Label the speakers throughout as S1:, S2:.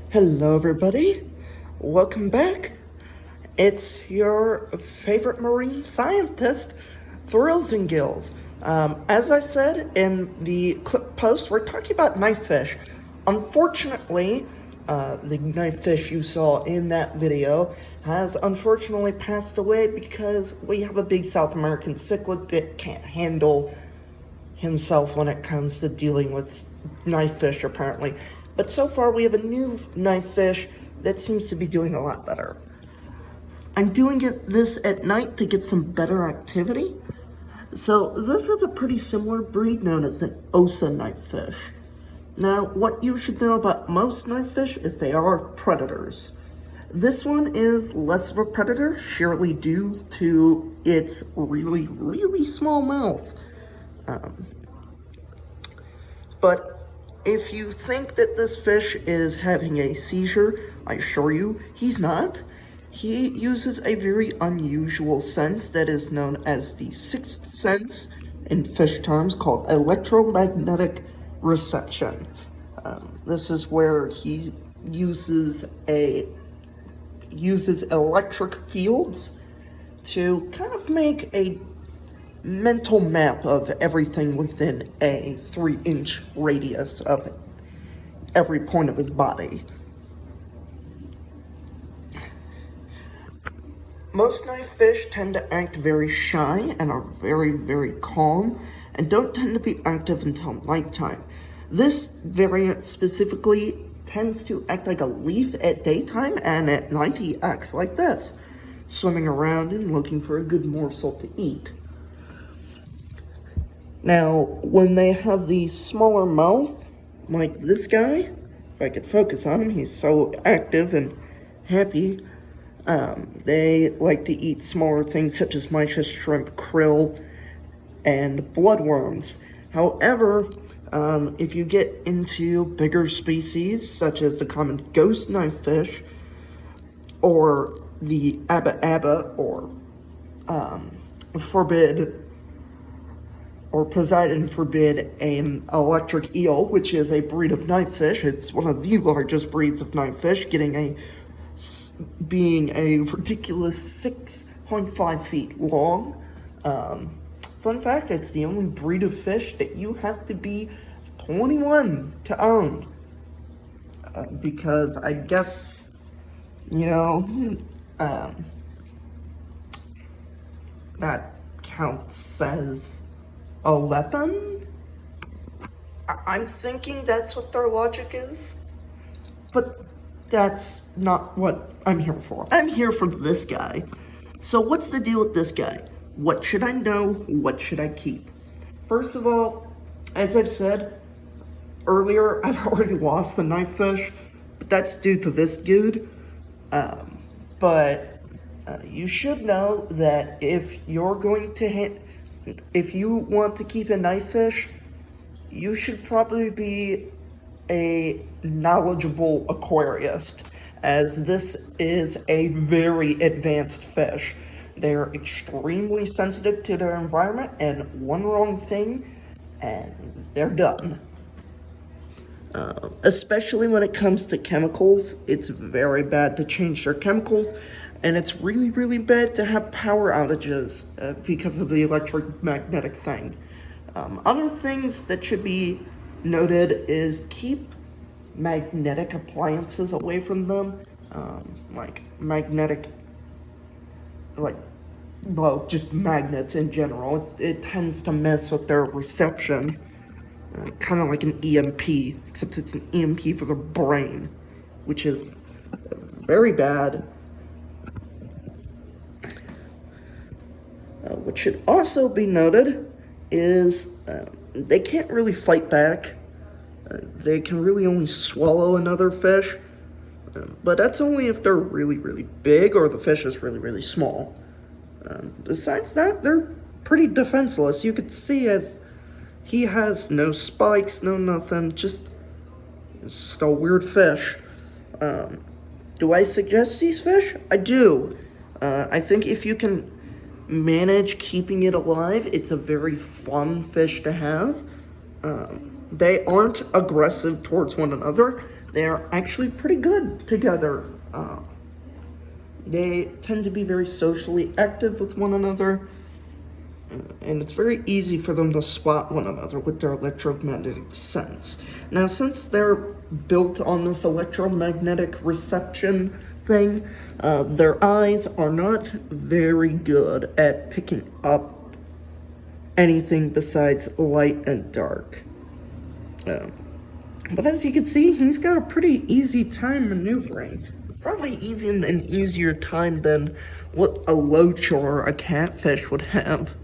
S1: Hello, everybody. Welcome back. It's your favorite marine scientist, Thrills and Gills. As I said in the clip post, we're talking about knifefish. Unfortunately, the knifefish you saw in that video has unfortunately passed away because we have a big South American cichlid that can't handle himself when it comes to dealing with knifefish, apparently. But so far, we have a new knifefish that seems to be doing a lot better. I'm doing this at night to get some better activity. So this is a pretty similar breed known as an Osa knifefish. Now, what you should know about most knifefish is they are predators. This one is less of a predator, surely due to its really, really small mouth. But if you think that this fish is having a seizure, I assure you, he's not. He uses a very unusual sense that is known as the sixth sense in fish terms, called electromagnetic reception. This is where he uses electric fields to kind of make a mental map of everything within a 3-inch radius of every point of his body. Most knifefish tend to act very shy and are very, very calm and don't tend to be active until nighttime. This variant specifically tends to act like a leaf at daytime, and at night he acts like this, swimming around and looking for a good morsel to eat. Now, when they have the smaller mouth, like this guy, if I could focus on him, he's so active and happy. They like to eat smaller things such as mysis, shrimp, krill, and bloodworms. However, if you get into bigger species such as the common ghost knifefish or the abba abba or Poseidon forbid an electric eel, which is a breed of knifefish. It's one of the largest breeds of knifefish, being a ridiculous 6.5 feet long. Fun fact, it's the only breed of fish that you have to be 21 to own. Because I guess, that counts as a weapon? I'm thinking that's what their logic is. But that's not what I'm here for. I'm here for this guy. So what's the deal with this guy? What should I know? What should I keep? First of all, as I've said earlier, I've already lost the knifefish, but that's due to this dude. But you should know that if you want to keep a knifefish, you should probably be a knowledgeable aquarist, as this is a very advanced fish. They're extremely sensitive to their environment, and one wrong thing, and they're done. Especially when it comes to chemicals, it's very bad to change their chemicals, and it's really, really bad to have power outages because of the electromagnetic thing. Other things that should be noted is keep magnetic appliances away from them, just magnets in general. It tends to mess with their reception, kind of like an EMP, except it's an EMP for the brain, which is very bad. What should also be noted is they can't really fight back. They can really only swallow another fish, but that's only if they're really, really big or the fish is really, really small. Besides that, they're pretty defenseless. You could see as he has no spikes, no nothing, just a weird fish. Do I suggest these fish? I do. I think if you can manage keeping it alive, it's a very fun fish to have. They aren't aggressive towards one another. They're actually pretty good together. They tend to be very socially active with one another, and it's very easy for them to spot one another with their electromagnetic sense. Now, since they're built on this electromagnetic reception thing, their eyes are not very good at picking up anything besides light and dark. But as you can see, he's got a pretty easy time maneuvering. Probably even an easier time than what a loach or a catfish would have.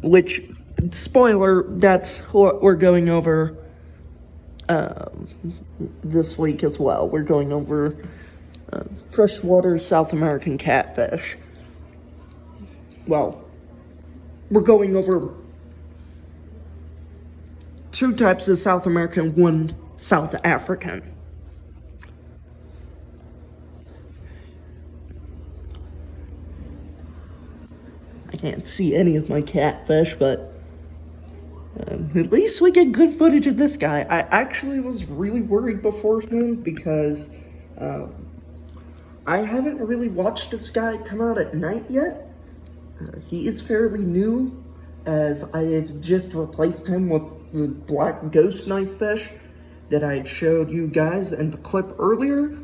S1: Which, spoiler, that's what we're going over this week as well. We're going over freshwater South American catfish. Well, we're going over two types of South American, one South African. I can't see any of my catfish, but at least we get good footage of this guy. I actually was really worried beforehand because I haven't really watched this guy come out at night yet. He is fairly new, as I have just replaced him with the black ghost knife fish that I had showed you guys in the clip earlier,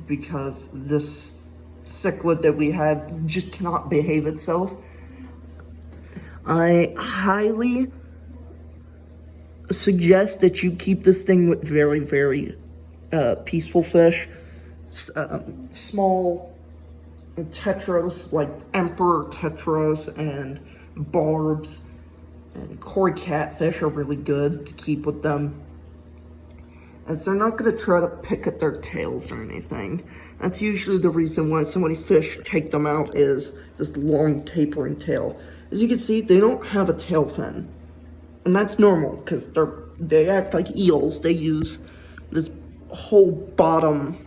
S1: because this cichlid that we have just cannot behave itself. I highly suggest that you keep this thing with very, very peaceful fish. Small tetras like emperor tetras and barbs and koi catfish are really good to keep with them, as they're not going to try to pick at their tails or anything. That's usually the reason why so many fish take them out, is this long tapering tail. As you can see, they don't have a tail fin, and that's normal because they act like eels. They use this whole bottom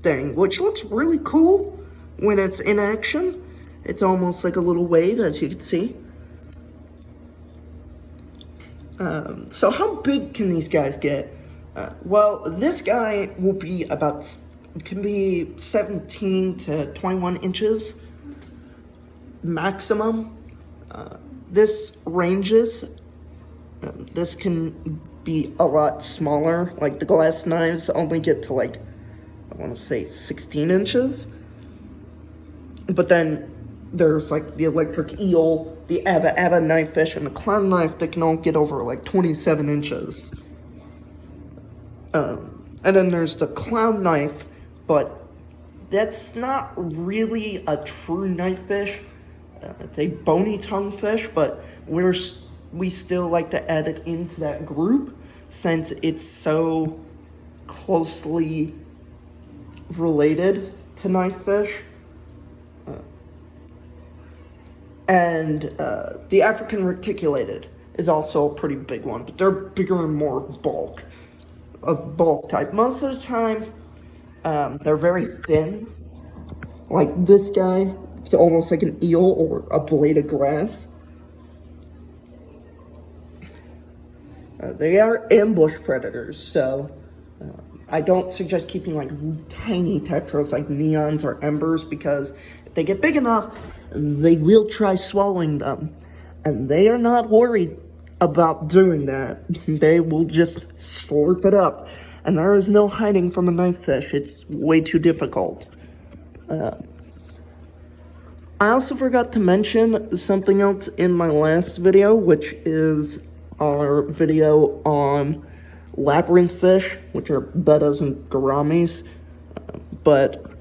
S1: thing, which looks really cool when it's in action. It's almost like a little wave, as you can see. So how big can these guys get? Well, this guy will be can be 17 to 21 inches maximum. This ranges. This can be a lot smaller. Like the glass knives only get to I want to say 16 inches. But then there's the electric eel, the Abba knife fish, and the clown knife that can all get over 27 inches. And then there's the clown knife, but that's not really a true knife fish. It's a bony tongue fish, but we still like to add it into that group since it's so closely related to knife fish. And the African reticulated is also a pretty big one, but they're bigger and more bulk type. Most of the time, they're very thin. Like this guy, it's almost like an eel or a blade of grass. They are ambush predators, so I don't suggest keeping tiny tetras like neons or embers, because if they get big enough, they will try swallowing them, and they are not worried about doing that. They will just slurp it up, and there is no hiding from a knife fish. It's way too difficult. I also forgot to mention something else in my last video, which is our video on labyrinth fish, which are bettas and gouramis, but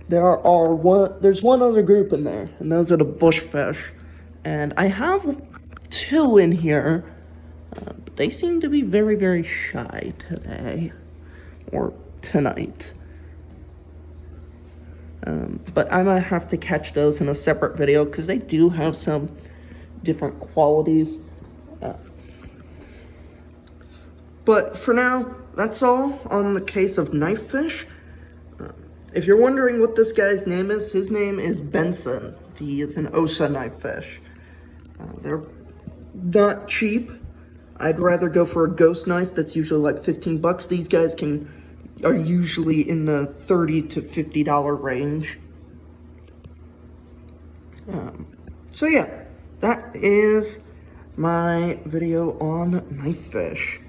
S1: there's one other group in there, and those are the bushfish. And I have two in here, but they seem to be very, very shy today, or tonight. But I might have to catch those in a separate video, because they do have some different qualities. But for now, that's all on the case of knife fish. If you're wondering what this guy's name is, his name is Benson. He is an Osa knife fish. They're not cheap. I'd rather go for a ghost knife that's usually like 15 bucks. These guys are usually in the $30 to $50 range. So yeah, that is my video on knife fish.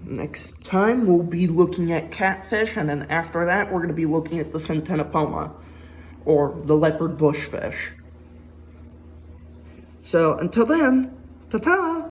S1: Next time we'll be looking at catfish, and then after that we're going to be looking at the centenopoma, or the leopard bushfish. So until then, ta-ta!